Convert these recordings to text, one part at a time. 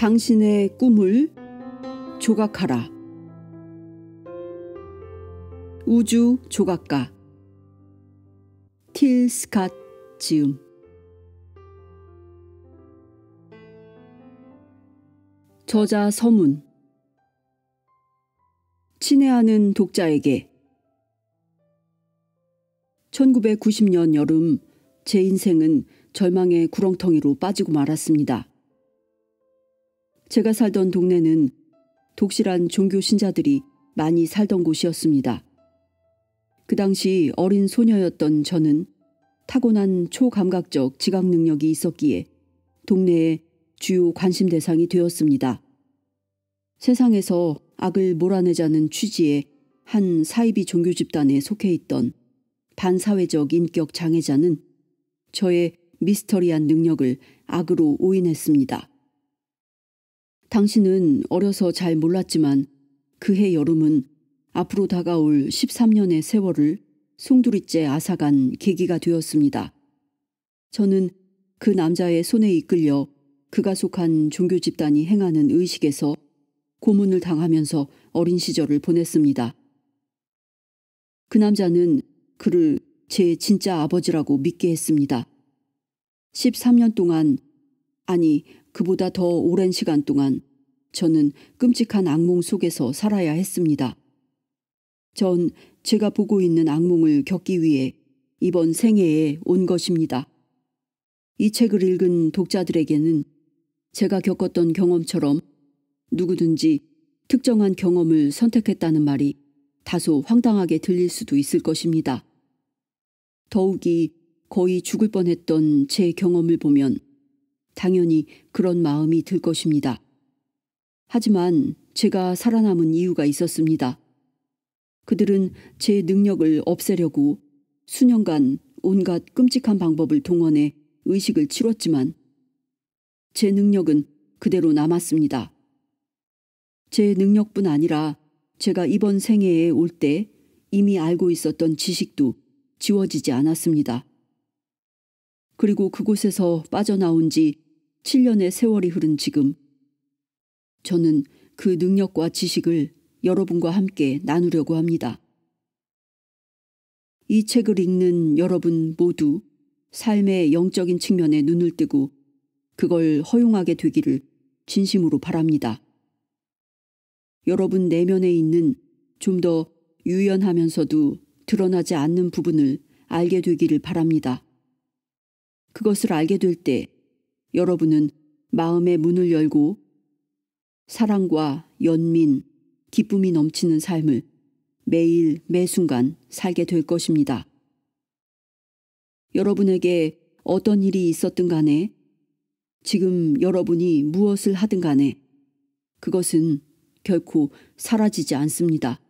당신의 꿈을 조각하라. 우주 조각가 틸 스캇 지음. 저자 서문. 친애하는 독자에게. 1990년 여름 제 인생은 절망의 구렁텅이로 빠지고 말았습니다. 제가 살던 동네는 독실한 종교 신자들이 많이 살던 곳이었습니다. 그 당시 어린 소녀였던 저는 타고난 초감각적 지각 능력이 있었기에 동네의 주요 관심 대상이 되었습니다. 세상에서 악을 몰아내자는 취지의 한 사이비 종교 집단에 속해 있던 반사회적 인격 장애자는 저의 미스터리한 능력을 악으로 오인했습니다. 당신은 어려서 잘 몰랐지만 그해 여름은 앞으로 다가올 13년의 세월을 송두리째 앗아간 계기가 되었습니다. 저는 그 남자의 손에 이끌려 그가 속한 종교 집단이 행하는 의식에서 고문을 당하면서 어린 시절을 보냈습니다. 그 남자는 그를 제 진짜 아버지라고 믿게 했습니다. 13년 동안, 아니 그보다 더 오랜 시간 동안 저는 끔찍한 악몽 속에서 살아야 했습니다. 전 제가 보고 있는 악몽을 겪기 위해 이번 생애에 온 것입니다. 이 책을 읽은 독자들에게는 제가 겪었던 경험처럼 누구든지 특정한 경험을 선택했다는 말이 다소 황당하게 들릴 수도 있을 것입니다. 더욱이 거의 죽을 뻔했던 제 경험을 보면 당연히 그런 마음이 들 것입니다. 하지만 제가 살아남은 이유가 있었습니다. 그들은 제 능력을 없애려고 수년간 온갖 끔찍한 방법을 동원해 의식을 치렀지만 제 능력은 그대로 남았습니다. 제 능력뿐 아니라 제가 이번 생애에 올 때 이미 알고 있었던 지식도 지워지지 않았습니다. 그리고 그곳에서 빠져나온 지 7년의 세월이 흐른 지금 저는 그 능력과 지식을 여러분과 함께 나누려고 합니다. 이 책을 읽는 여러분 모두 삶의 영적인 측면에 눈을 뜨고 그걸 허용하게 되기를 진심으로 바랍니다. 여러분 내면에 있는 좀 더 유연하면서도 드러나지 않는 부분을 알게 되기를 바랍니다. 그것을 알게 될 때 여러분은 마음의 문을 열고 사랑과 연민, 기쁨이 넘치는 삶을 매일 매순간 살게 될 것입니다. 여러분에게 어떤 일이 있었든 간에 지금 여러분이 무엇을 하든 간에 그것은 결코 사라지지 않습니다.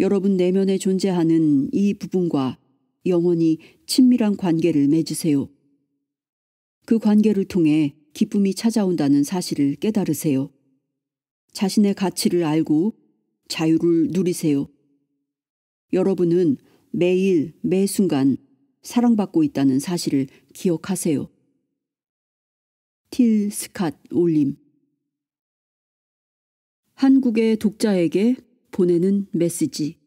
여러분 내면에 존재하는 이 부분과 영원히 친밀한 관계를 맺으세요. 그 관계를 통해 기쁨이 찾아온다는 사실을 깨달으세요. 자신의 가치를 알고 자유를 누리세요. 여러분은 매일 매순간 사랑받고 있다는 사실을 기억하세요. 틸 스캇 올림. 한국의 독자에게 보내는 메시지.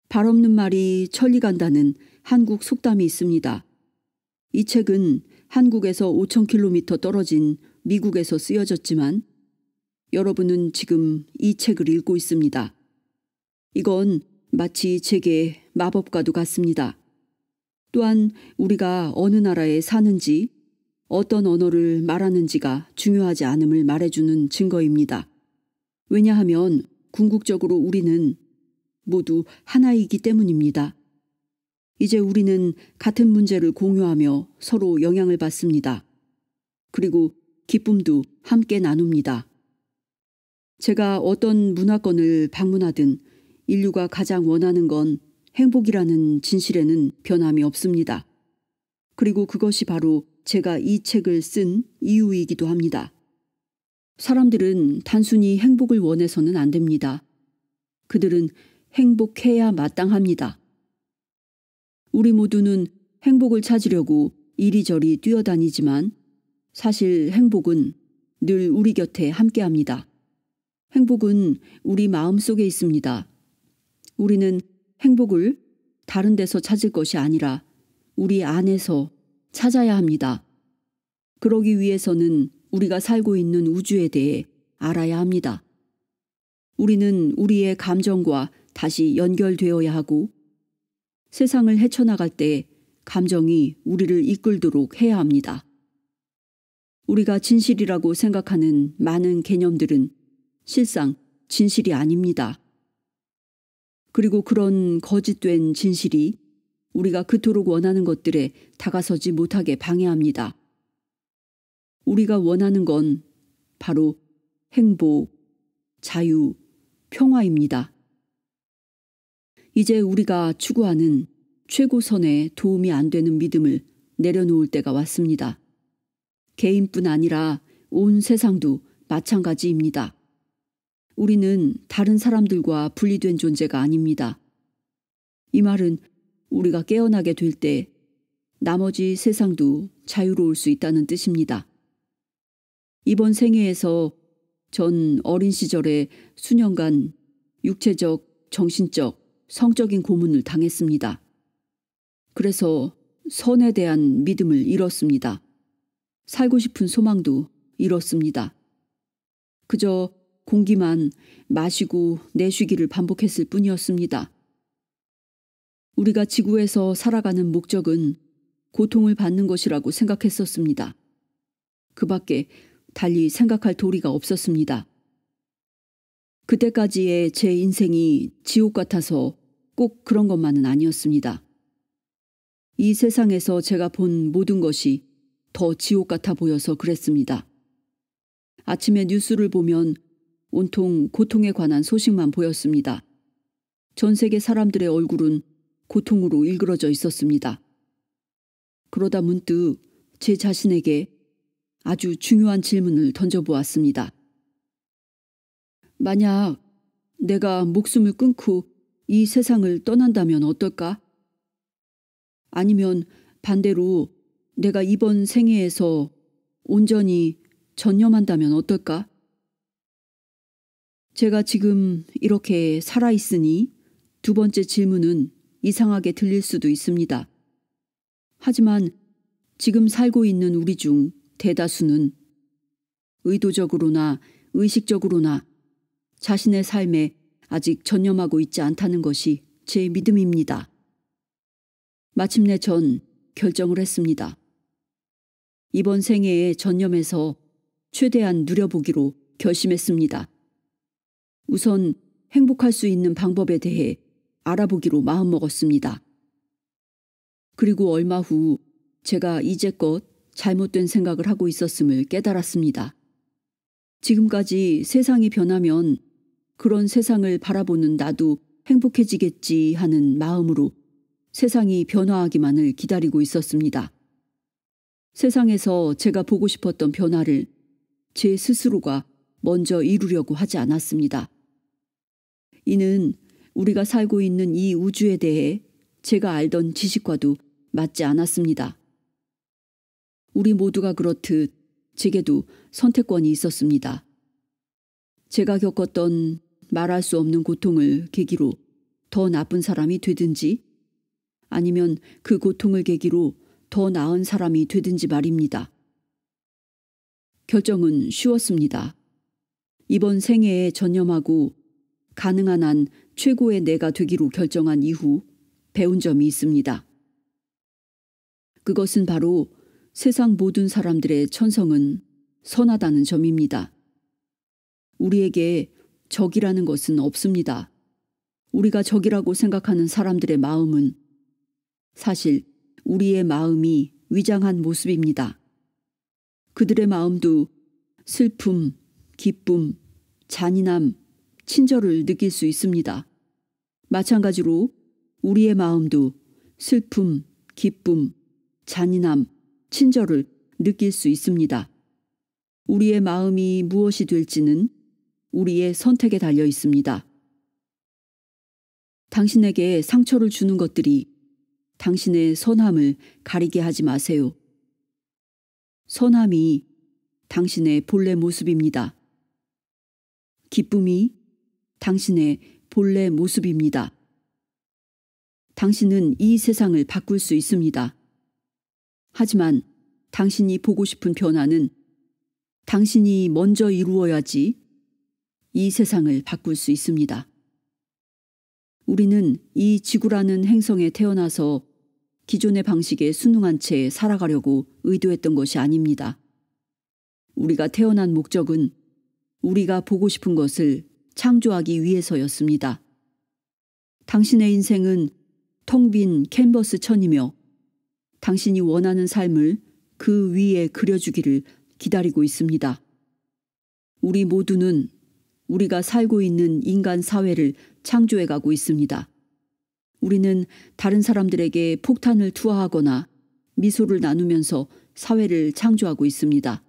발 없는 말이 천리 간다는 한국 속담이 있습니다. 이 책은 한국에서 5,000km 떨어진 미국에서 쓰여졌지만 여러분은 지금 이 책을 읽고 있습니다. 이건 마치 제게 마법과도 같습니다. 또한 우리가 어느 나라에 사는지 어떤 언어를 말하는지가 중요하지 않음을 말해주는 증거입니다. 왜냐하면 궁극적으로 우리는 모두 하나이기 때문입니다. 이제 우리는 같은 문제를 공유하며 서로 영향을 받습니다. 그리고 기쁨도 함께 나눕니다. 제가 어떤 문화권을 방문하든 인류가 가장 원하는 건 행복이라는 진실에는 변함이 없습니다. 그리고 그것이 바로 제가 이 책을 쓴 이유이기도 합니다. 사람들은 단순히 행복을 원해서는 안 됩니다. 그들은 행복해야 마땅합니다. 우리 모두는 행복을 찾으려고 이리저리 뛰어다니지만 사실 행복은 늘 우리 곁에 함께합니다. 행복은 우리 마음속에 있습니다. 우리는 행복을 다른 데서 찾을 것이 아니라 우리 안에서 찾아야 합니다. 그러기 위해서는 우리가 살고 있는 우주에 대해 알아야 합니다. 우리는 우리의 감정과 다시 연결되어야 하고 세상을 헤쳐나갈 때 감정이 우리를 이끌도록 해야 합니다. 우리가 진실이라고 생각하는 많은 개념들은 실상 진실이 아닙니다. 그리고 그런 거짓된 진실이 우리가 그토록 원하는 것들에 다가서지 못하게 방해합니다. 우리가 원하는 건 바로 행복, 자유, 평화입니다. 이제 우리가 추구하는 최고선에 도움이 안 되는 믿음을 내려놓을 때가 왔습니다. 개인뿐 아니라 온 세상도 마찬가지입니다. 우리는 다른 사람들과 분리된 존재가 아닙니다. 이 말은 우리가 깨어나게 될 때 나머지 세상도 자유로울 수 있다는 뜻입니다. 이번 생애에서 전 어린 시절에 수년간 육체적, 정신적, 성적인 고문을 당했습니다. 그래서 선에 대한 믿음을 잃었습니다. 살고 싶은 소망도 잃었습니다. 그저 공기만 마시고 내쉬기를 반복했을 뿐이었습니다. 우리가 지구에서 살아가는 목적은 고통을 받는 것이라고 생각했었습니다. 그 밖에 달리 생각할 도리가 없었습니다. 그때까지의 제 인생이 지옥 같아서 꼭 그런 것만은 아니었습니다. 이 세상에서 제가 본 모든 것이 더 지옥 같아 보여서 그랬습니다. 아침에 뉴스를 보면 온통 고통에 관한 소식만 보였습니다. 전 세계 사람들의 얼굴은 고통으로 일그러져 있었습니다. 그러다 문득 제 자신에게 아주 중요한 질문을 던져보았습니다. 만약 내가 목숨을 끊고 이 세상을 떠난다면 어떨까? 아니면 반대로 내가 이번 생애에서 온전히 전념한다면 어떨까? 제가 지금 이렇게 살아있으니 두 번째 질문은 이상하게 들릴 수도 있습니다. 하지만 지금 살고 있는 우리 중 대다수는 의도적으로나 의식적으로나 자신의 삶에 아직 전념하고 있지 않다는 것이 제 믿음입니다. 마침내 전 결정을 했습니다. 이번 생애에 전념해서 최대한 누려보기로 결심했습니다. 우선 행복할 수 있는 방법에 대해 알아보기로 마음먹었습니다. 그리고 얼마 후 제가 이제껏 잘못된 생각을 하고 있었음을 깨달았습니다. 지금까지 세상이 변하면 그런 세상을 바라보는 나도 행복해지겠지 하는 마음으로 세상이 변화하기만을 기다리고 있었습니다. 세상에서 제가 보고 싶었던 변화를 제 스스로가 먼저 이루려고 하지 않았습니다. 이는 우리가 살고 있는 이 우주에 대해 제가 알던 지식과도 맞지 않았습니다. 우리 모두가 그렇듯 제게도 선택권이 있었습니다. 제가 겪었던 말할 수 없는 고통을 계기로 더 나쁜 사람이 되든지 아니면 그 고통을 계기로 더 나은 사람이 되든지 말입니다. 결정은 쉬웠습니다. 이번 생애에 전념하고 가능한 한 최고의 내가 되기로 결정한 이후 배운 점이 있습니다. 그것은 바로 세상 모든 사람들의 천성은 선하다는 점입니다. 우리에게 적이라는 것은 없습니다. 우리가 적이라고 생각하는 사람들의 마음은 사실 우리의 마음이 위장한 모습입니다. 그들의 마음도 슬픔, 기쁨, 잔인함, 친절을 느낄 수 있습니다. 마찬가지로 우리의 마음도 슬픔, 기쁨, 잔인함, 친절을 느낄 수 있습니다. 우리의 마음이 무엇이 될지는 우리의 선택에 달려 있습니다. 당신에게 상처를 주는 것들이 당신의 선함을 가리게 하지 마세요. 선함이 당신의 본래 모습입니다. 기쁨이 당신의 본래 모습입니다. 당신은 이 세상을 바꿀 수 있습니다. 하지만 당신이 보고 싶은 변화는 당신이 먼저 이루어야지 이 세상을 바꿀 수 있습니다. 우리는 이 지구라는 행성에 태어나서 기존의 방식에 순응한 채 살아가려고 의도했던 것이 아닙니다. 우리가 태어난 목적은 우리가 보고 싶은 것을 창조하기 위해서였습니다. 당신의 인생은 텅 빈 캔버스 천이며 당신이 원하는 삶을 그 위에 그려주기를 기다리고 있습니다. 우리 모두는 우리가 살고 있는 인간 사회를 창조해가고 있습니다. 우리는 다른 사람들에게 폭탄을 투하하거나 미소를 나누면서 사회를 창조하고 있습니다.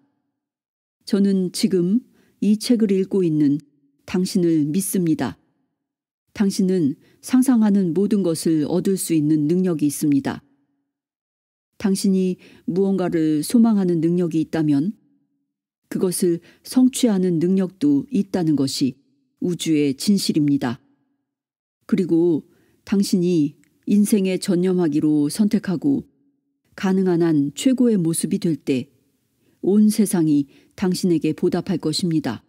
저는 지금 이 책을 읽고 있는 당신을 믿습니다. 당신은 상상하는 모든 것을 얻을 수 있는 능력이 있습니다. 당신이 무언가를 소망하는 능력이 있다면 그것을 성취하는 능력도 있다는 것이 우주의 진실입니다. 그리고 당신이 인생에 전념하기로 선택하고 가능한 한 최고의 모습이 될 때 온 세상이 당신에게 보답할 것입니다.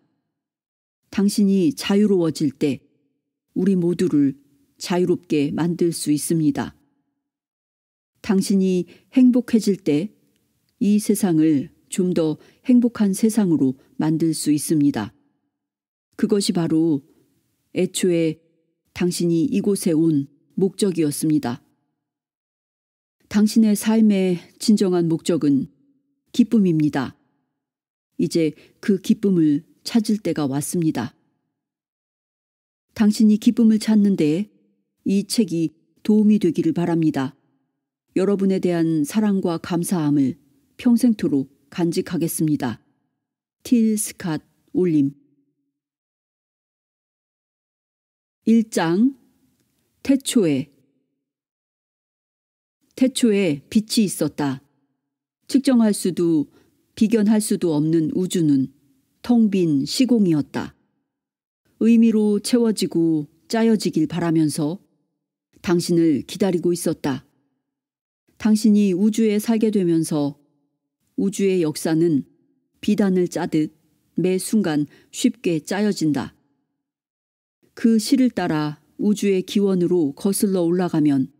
당신이 자유로워질 때 우리 모두를 자유롭게 만들 수 있습니다. 당신이 행복해질 때 이 세상을 좀 더 행복한 세상으로 만들 수 있습니다. 그것이 바로 애초에 당신이 이곳에 온 목적이었습니다. 당신의 삶의 진정한 목적은 기쁨입니다. 이제 그 기쁨을 찾을 때가 왔습니다. 당신이 기쁨을 찾는데 이 책이 도움이 되기를 바랍니다. 여러분에 대한 사랑과 감사함을 평생토록 간직하겠습니다. 틸 스캇 올림 1장 태초에 빛이 있었다. 측정할 수도 비견할 수도 없는 우주는 텅 빈 시공이었다. 의미로 채워지고 짜여지길 바라면서 당신을 기다리고 있었다. 당신이 우주에 살게 되면서 우주의 역사는 비단을 짜듯 매 순간 쉽게 짜여진다. 그 실을 따라 우주의 기원으로 거슬러 올라가면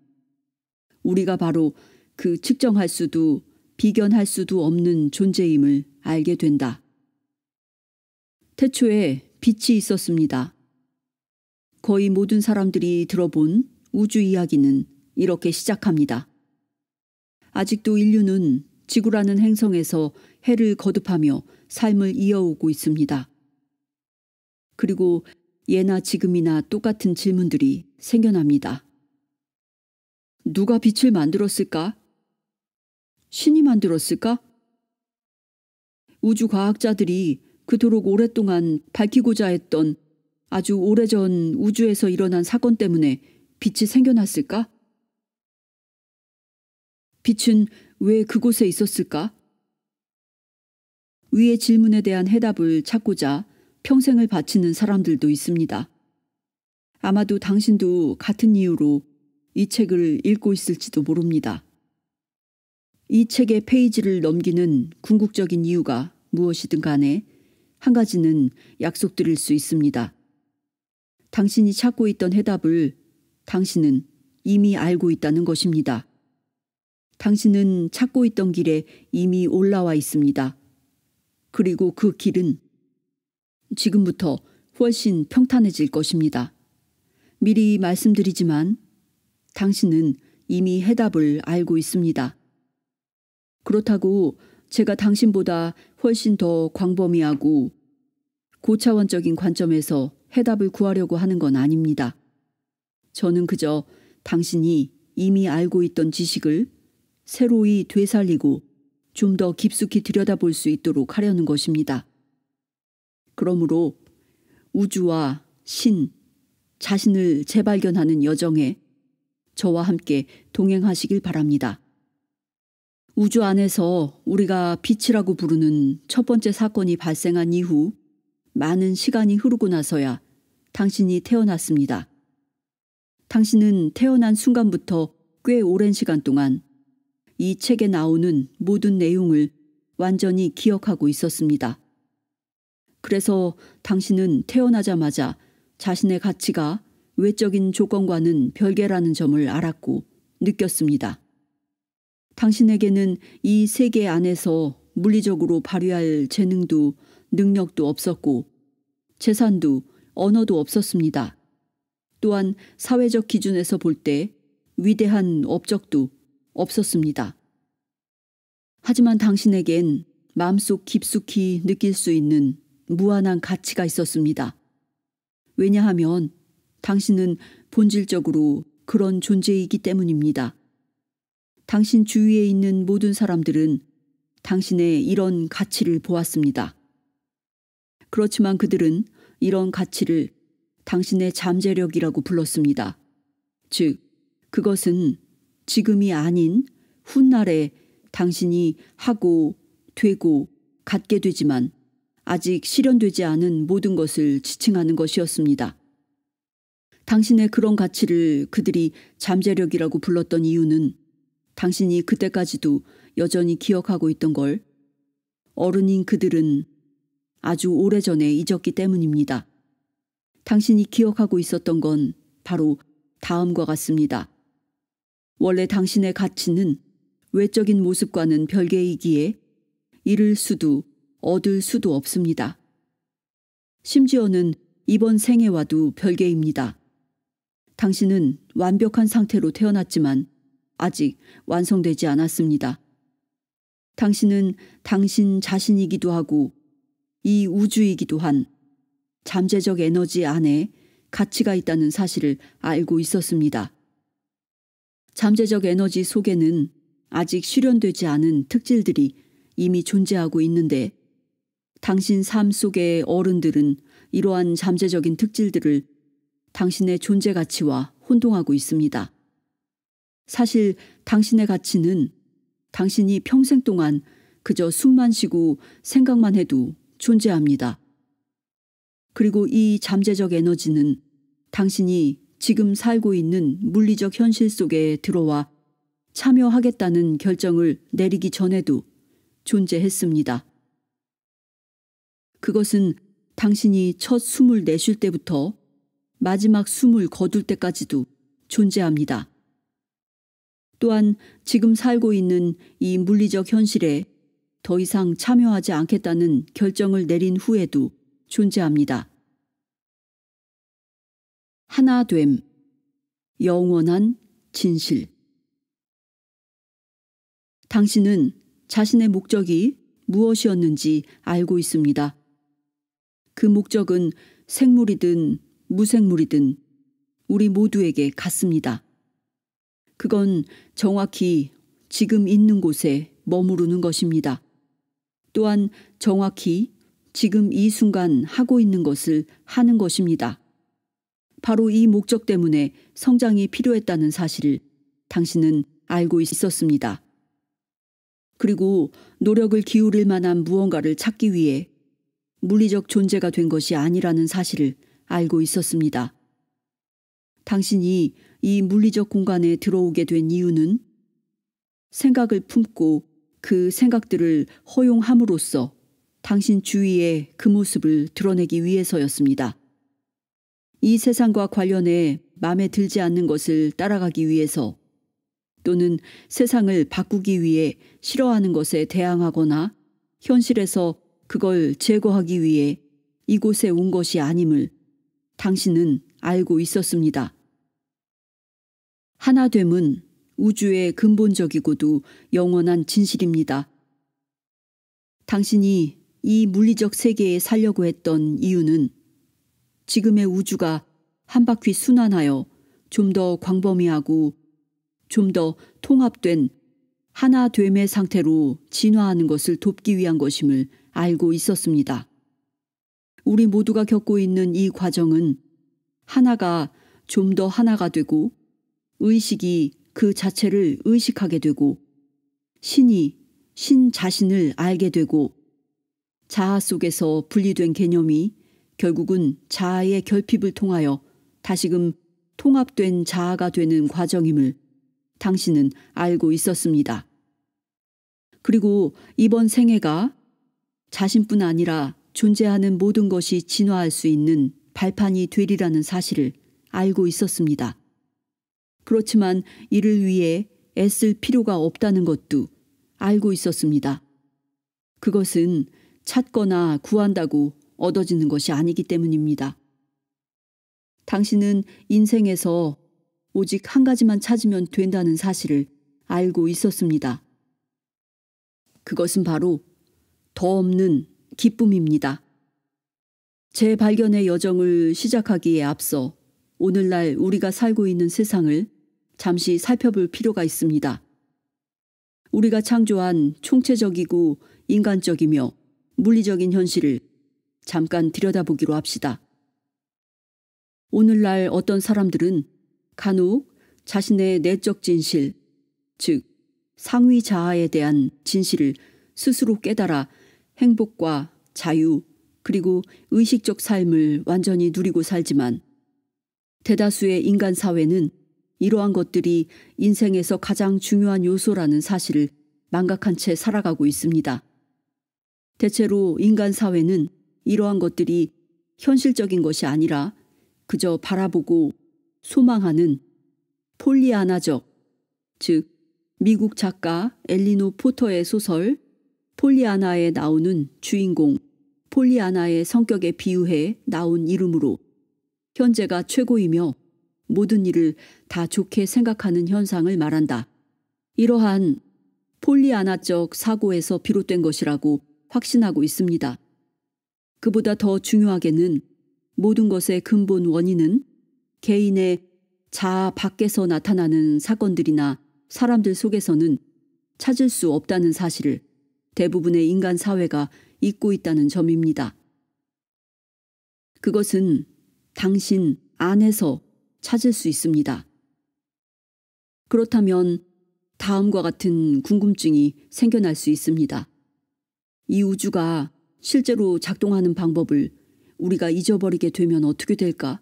우리가 바로 그 측정할 수도 비견할 수도 없는 존재임을 알게 된다. 태초에 빛이 있었습니다. 거의 모든 사람들이 들어본 우주 이야기는 이렇게 시작합니다. 아직도 인류는 지구라는 행성에서 해를 거듭하며 삶을 이어오고 있습니다. 그리고 예나 지금이나 똑같은 질문들이 생겨납니다. 누가 빛을 만들었을까? 신이 만들었을까? 우주 과학자들이 그토록 오랫동안 밝히고자 했던 아주 오래전 우주에서 일어난 사건 때문에 빛이 생겨났을까? 빛은 왜 그곳에 있었을까? 위의 질문에 대한 해답을 찾고자 평생을 바치는 사람들도 있습니다. 아마도 당신도 같은 이유로 이 책을 읽고 있을지도 모릅니다. 이 책의 페이지를 넘기는 궁극적인 이유가 무엇이든 간에 한 가지는 약속드릴 수 있습니다. 당신이 찾고 있던 해답을 당신은 이미 알고 있다는 것입니다. 당신은 찾고 있던 길에 이미 올라와 있습니다. 그리고 그 길은 지금부터 훨씬 평탄해질 것입니다. 미리 말씀드리지만 당신은 이미 해답을 알고 있습니다. 그렇다고 제가 당신보다 훨씬 더 광범위하고 고차원적인 관점에서 해답을 구하려고 하는 건 아닙니다. 저는 그저 당신이 이미 알고 있던 지식을 새로이 되살리고 좀 더 깊숙이 들여다볼 수 있도록 하려는 것입니다. 그러므로 우주와 신, 자신을 재발견하는 여정에 저와 함께 동행하시길 바랍니다. 우주 안에서 우리가 빛이라고 부르는 첫 번째 사건이 발생한 이후 많은 시간이 흐르고 나서야 당신이 태어났습니다. 당신은 태어난 순간부터 꽤 오랜 시간 동안 이 책에 나오는 모든 내용을 완전히 기억하고 있었습니다. 그래서 당신은 태어나자마자 자신의 가치가 외적인 조건과는 별개라는 점을 알았고 느꼈습니다. 당신에게는 이 세계 안에서 물리적으로 발휘할 재능도 능력도 없었고 재산도 언어도 없었습니다. 또한 사회적 기준에서 볼 때 위대한 업적도 없었습니다. 하지만 당신에겐 마음속 깊숙이 느낄 수 있는 무한한 가치가 있었습니다. 왜냐하면 당신은 본질적으로 그런 존재이기 때문입니다. 당신 주위에 있는 모든 사람들은 당신의 이런 가치를 보았습니다. 그렇지만 그들은 이런 가치를 당신의 잠재력이라고 불렀습니다. 즉, 그것은 지금이 아닌 훗날에 당신이 하고 되고 갖게 되지만 아직 실현되지 않은 모든 것을 지칭하는 것이었습니다. 당신의 그런 가치를 그들이 잠재력이라고 불렀던 이유는 당신이 그때까지도 여전히 기억하고 있던 걸 어른인 그들은 아주 오래전에 잊었기 때문입니다. 당신이 기억하고 있었던 건 바로 다음과 같습니다. 원래 당신의 가치는 외적인 모습과는 별개이기에 잃을 수도 얻을 수도 없습니다. 심지어는 이번 생애와도 별개입니다. 당신은 완벽한 상태로 태어났지만 아직 완성되지 않았습니다. 당신은 당신 자신이기도 하고 이 우주이기도 한 잠재적 에너지 안에 가치가 있다는 사실을 알고 있었습니다. 잠재적 에너지 속에는 아직 실현되지 않은 특질들이 이미 존재하고 있는데 당신 삶 속의 어른들은 이러한 잠재적인 특질들을 당신의 존재 가치와 혼동하고 있습니다. 사실 당신의 가치는 당신이 평생 동안 그저 숨만 쉬고 생각만 해도 존재합니다. 그리고 이 잠재적 에너지는 당신이 지금 살고 있는 물리적 현실 속에 들어와 참여하겠다는 결정을 내리기 전에도 존재했습니다. 그것은 당신이 첫 숨을 내쉴 때부터 마지막 숨을 거둘 때까지도 존재합니다. 또한 지금 살고 있는 이 물리적 현실에 더 이상 참여하지 않겠다는 결정을 내린 후에도 존재합니다. 하나됨, 영원한 진실. 당신은 자신의 목적이 무엇이었는지 알고 있습니다. 그 목적은 생물이든 무생물이든 우리 모두에게 같습니다. 그건 정확히 지금 있는 곳에 머무르는 것입니다. 또한 정확히 지금 이 순간 하고 있는 것을 하는 것입니다. 바로 이 목적 때문에 성장이 필요했다는 사실을 당신은 알고 있었습니다. 그리고 노력을 기울일 만한 무언가를 찾기 위해 물리적 존재가 된 것이 아니라는 사실을 알고 있었습니다. 당신이 이 물리적 공간에 들어오게 된 이유는 생각을 품고 그 생각들을 허용함으로써 당신 주위에 그 모습을 드러내기 위해서였습니다. 이 세상과 관련해 마음에 들지 않는 것을 따라가기 위해서 또는 세상을 바꾸기 위해 싫어하는 것에 대항하거나 현실에서 그걸 제거하기 위해 이곳에 온 것이 아님을 당신은 알고 있었습니다. 하나됨은 우주의 근본적이고도 영원한 진실입니다. 당신이 이 물리적 세계에 살려고 했던 이유는 지금의 우주가 한 바퀴 순환하여 좀 더 광범위하고 좀 더 통합된 하나됨의 상태로 진화하는 것을 돕기 위한 것임을 알고 있었습니다. 우리 모두가 겪고 있는 이 과정은 하나가 좀 더 하나가 되고 의식이 그 자체를 의식하게 되고 신 자신을 알게 되고 자아 속에서 분리된 개념이 결국은 자아의 결핍을 통하여 다시금 통합된 자아가 되는 과정임을 당신은 알고 있었습니다. 그리고 이번 생애가 자신뿐 아니라 존재하는 모든 것이 진화할 수 있는 발판이 되리라는 사실을 알고 있었습니다. 그렇지만 이를 위해 애쓸 필요가 없다는 것도 알고 있었습니다. 그것은 찾거나 구한다고 얻어지는 것이 아니기 때문입니다. 당신은 인생에서 오직 한 가지만 찾으면 된다는 사실을 알고 있었습니다. 그것은 바로 더 없는 기쁨입니다. 제 발견의 여정을 시작하기에 앞서 오늘날 우리가 살고 있는 세상을 잠시 살펴볼 필요가 있습니다. 우리가 창조한 총체적이고 인간적이며 물리적인 현실을 잠깐 들여다보기로 합시다. 오늘날 어떤 사람들은 간혹 자신의 내적 진실, 즉 상위 자아에 대한 진실을 스스로 깨달아 행복과 자유 그리고 의식적 삶을 완전히 누리고 살지만 대다수의 인간 사회는 이러한 것들이 인생에서 가장 중요한 요소라는 사실을 망각한 채 살아가고 있습니다. 대체로 인간 사회는 이러한 것들이 현실적인 것이 아니라 그저 바라보고 소망하는 폴리아나적, 즉 미국 작가 엘리노 포터의 소설 폴리아나에 나오는 주인공 폴리아나의 성격에 비유해 나온 이름으로 현재가 최고이며 모든 일을 다 좋게 생각하는 현상을 말한다. 이러한 폴리아나적 사고에서 비롯된 것이라고 확신하고 있습니다. 그보다 더 중요하게는 모든 것의 근본 원인은 개인의 자아 밖에서 나타나는 사건들이나 사람들 속에서는 찾을 수 없다는 사실을 대부분의 인간 사회가 잊고 있다는 점입니다. 그것은 당신 안에서 찾을 수 있습니다. 그렇다면 다음과 같은 궁금증이 생겨날 수 있습니다. 이 우주가 실제로 작동하는 방법을 우리가 잊어버리게 되면 어떻게 될까?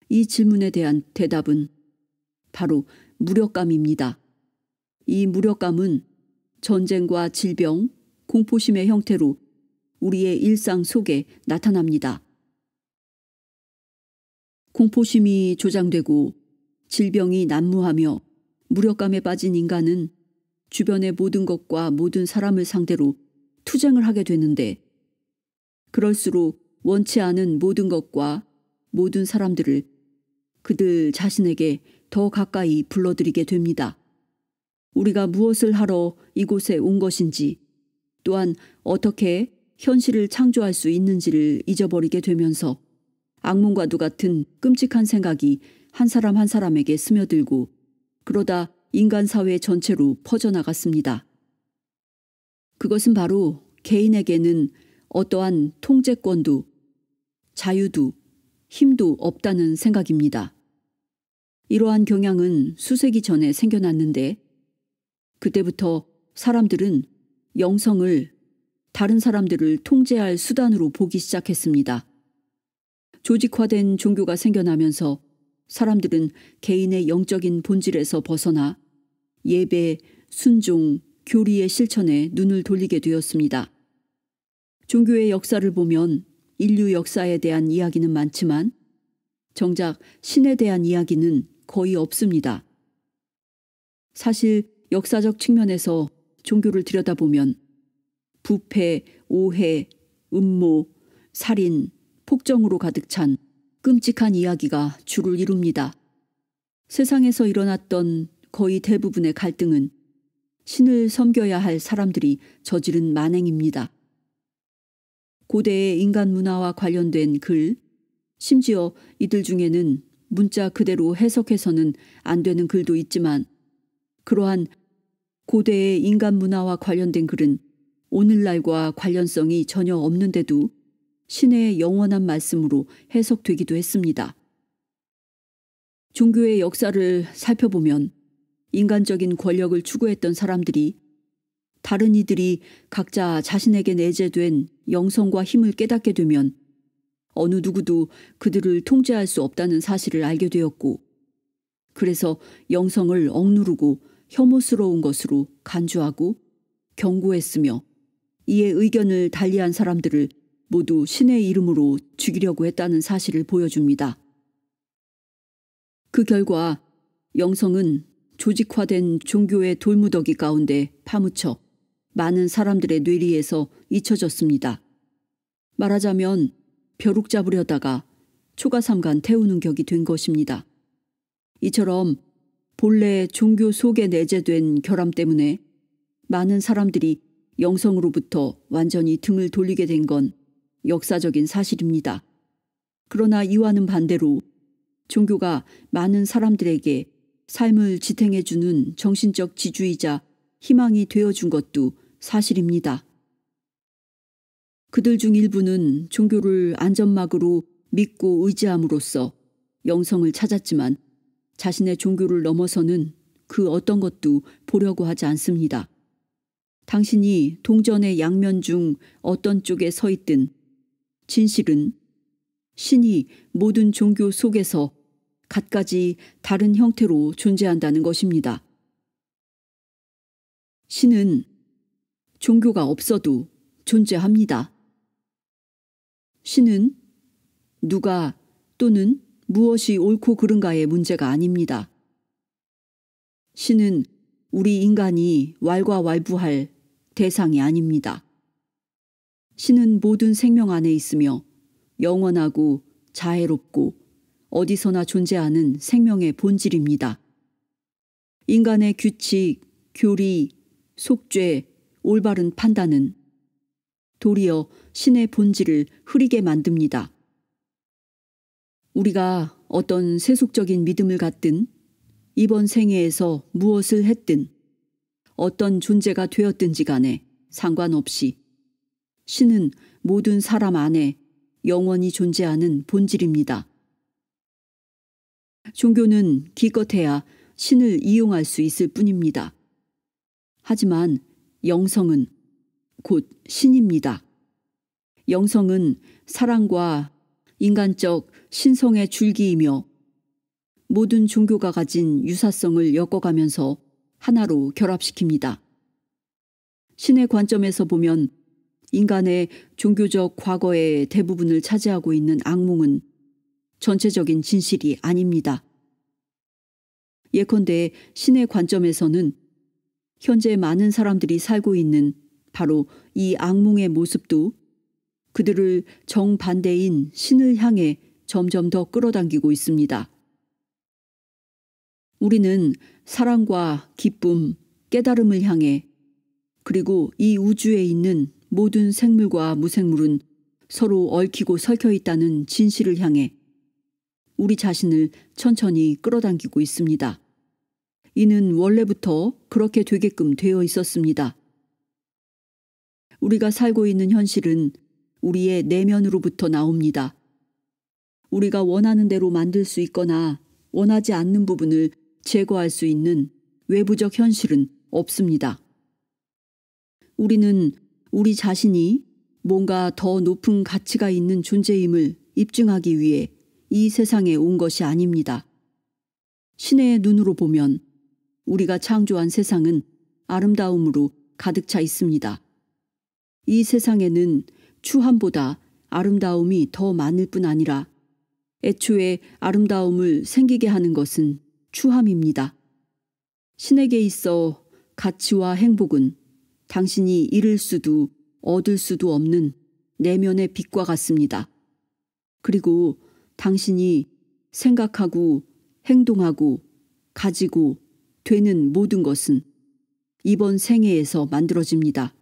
이 질문에 대한 대답은 바로 무력감입니다. 이 무력감은 전쟁과 질병, 공포심의 형태로 우리의 일상 속에 나타납니다. 공포심이 조장되고 질병이 난무하며 무력감에 빠진 인간은 주변의 모든 것과 모든 사람을 상대로 투쟁을 하게 되는데 그럴수록 원치 않은 모든 것과 모든 사람들을 그들 자신에게 더 가까이 불러들이게 됩니다. 우리가 무엇을 하러 이곳에 온 것인지 또한 어떻게 현실을 창조할 수 있는지를 잊어버리게 되면서 악몽과도 같은 끔찍한 생각이 한 사람 한 사람에게 스며들고 그러다 인간 사회 전체로 퍼져나갔습니다. 그것은 바로 개인에게는 어떠한 통제권도 자유도 힘도 없다는 생각입니다. 이러한 경향은 수세기 전에 생겨났는데 그때부터 사람들은 영성을 다른 사람들을 통제할 수단으로 보기 시작했습니다. 조직화된 종교가 생겨나면서 사람들은 개인의 영적인 본질에서 벗어나 예배, 순종, 교리의 실천에 눈을 돌리게 되었습니다. 종교의 역사를 보면 인류 역사에 대한 이야기는 많지만 정작 신에 대한 이야기는 거의 없습니다. 사실 역사적 측면에서 종교를 들여다보면 부패, 오해, 음모, 살인, 폭정으로 가득 찬 끔찍한 이야기가 주를 이룹니다. 세상에서 일어났던 거의 대부분의 갈등은 신을 섬겨야 할 사람들이 저지른 만행입니다. 고대의 인간 문화와 관련된 글, 심지어 이들 중에는 문자 그대로 해석해서는 안 되는 글도 있지만 그러한 고대의 인간 문화와 관련된 글은 오늘날과 관련성이 전혀 없는데도 신의 영원한 말씀으로 해석되기도 했습니다. 종교의 역사를 살펴보면 인간적인 권력을 추구했던 사람들이 다른 이들이 각자 자신에게 내재된 영성과 힘을 깨닫게 되면 어느 누구도 그들을 통제할 수 없다는 사실을 알게 되었고, 그래서 영성을 억누르고 혐오스러운 것으로 간주하고 경고했으며 이에 의견을 달리한 사람들을 모두 신의 이름으로 죽이려고 했다는 사실을 보여줍니다. 그 결과 영성은 조직화된 종교의 돌무더기 가운데 파묻혀 많은 사람들의 뇌리에서 잊혀졌습니다. 말하자면 벼룩 잡으려다가 초가삼간 태우는 격이 된 것입니다. 이처럼 본래 종교 속에 내재된 결함 때문에 많은 사람들이 영성으로부터 완전히 등을 돌리게 된 건 역사적인 사실입니다. 그러나 이와는 반대로 종교가 많은 사람들에게 삶을 지탱해주는 정신적 지주이자 희망이 되어준 것도 사실입니다. 그들 중 일부는 종교를 안전막으로 믿고 의지함으로써 영성을 찾았지만 자신의 종교를 넘어서는 그 어떤 것도 보려고 하지 않습니다. 당신이 동전의 양면 중 어떤 쪽에 서 있든 진실은 신이 모든 종교 속에서 갖가지 다른 형태로 존재한다는 것입니다. 신은 종교가 없어도 존재합니다. 신은 누가 또는 무엇이 옳고 그른가의 문제가 아닙니다. 신은 우리 인간이 왈가왈부할 대상이 아닙니다. 신은 모든 생명 안에 있으며 영원하고 자애롭고 어디서나 존재하는 생명의 본질입니다. 인간의 규칙, 교리, 속죄, 올바른 판단은 도리어 신의 본질을 흐리게 만듭니다. 우리가 어떤 세속적인 믿음을 갖든 이번 생애에서 무엇을 했든 어떤 존재가 되었든지 간에 상관없이 신은 모든 사람 안에 영원히 존재하는 본질입니다. 종교는 기껏해야 신을 이용할 수 있을 뿐입니다. 하지만 영성은 곧 신입니다. 영성은 사랑과 인간적 신성의 줄기이며 모든 종교가 가진 유사성을 엮어가면서 하나로 결합시킵니다. 신의 관점에서 보면 인간의 종교적 과거의 대부분을 차지하고 있는 악몽은 전체적인 진실이 아닙니다. 예컨대 신의 관점에서는 현재 많은 사람들이 살고 있는 바로 이 악몽의 모습도 그들을 정반대인 신을 향해 점점 더 끌어당기고 있습니다. 우리는 사랑과 기쁨, 깨달음을 향해 그리고 이 우주에 있는 모든 생물과 무생물은 서로 얽히고 설켜 있다는 진실을 향해 우리 자신을 천천히 끌어당기고 있습니다. 이는 원래부터 그렇게 되게끔 되어 있었습니다. 우리가 살고 있는 현실은 우리의 내면으로부터 나옵니다. 우리가 원하는 대로 만들 수 있거나 원하지 않는 부분을 제거할 수 있는 외부적 현실은 없습니다. 우리는 우리 자신이 뭔가 더 높은 가치가 있는 존재임을 입증하기 위해 이 세상에 온 것이 아닙니다. 신의 눈으로 보면 우리가 창조한 세상은 아름다움으로 가득 차 있습니다. 이 세상에는 추함보다 아름다움이 더 많을 뿐 아니라 애초에 아름다움을 생기게 하는 것은 추함입니다. 신에게 있어 가치와 행복은 당신이 잃을 수도 얻을 수도 없는 내면의 빛과 같습니다. 그리고 당신이 생각하고 행동하고 가지고 되는 모든 것은 이번 생애에서 만들어집니다.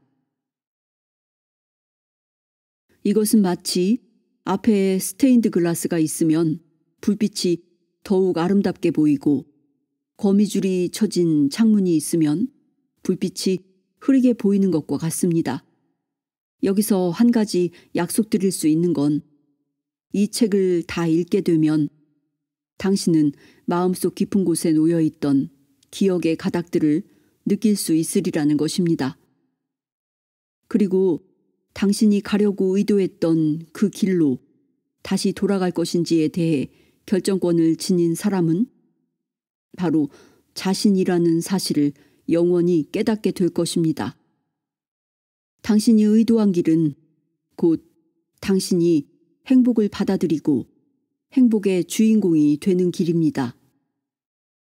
이것은 마치 앞에 스테인드 글라스가 있으면 불빛이 더욱 아름답게 보이고 거미줄이 쳐진 창문이 있으면 불빛이 흐리게 보이는 것과 같습니다. 여기서 한 가지 약속드릴 수 있는 건 이 책을 다 읽게 되면 당신은 마음속 깊은 곳에 놓여있던 기억의 가닥들을 느낄 수 있으리라는 것입니다. 그리고 당신이 가려고 의도했던 그 길로 다시 돌아갈 것인지에 대해 결정권을 지닌 사람은 바로 자신이라는 사실을 영원히 깨닫게 될 것입니다. 당신이 의도한 길은 곧 당신이 행복을 받아들이고 행복의 주인공이 되는 길입니다.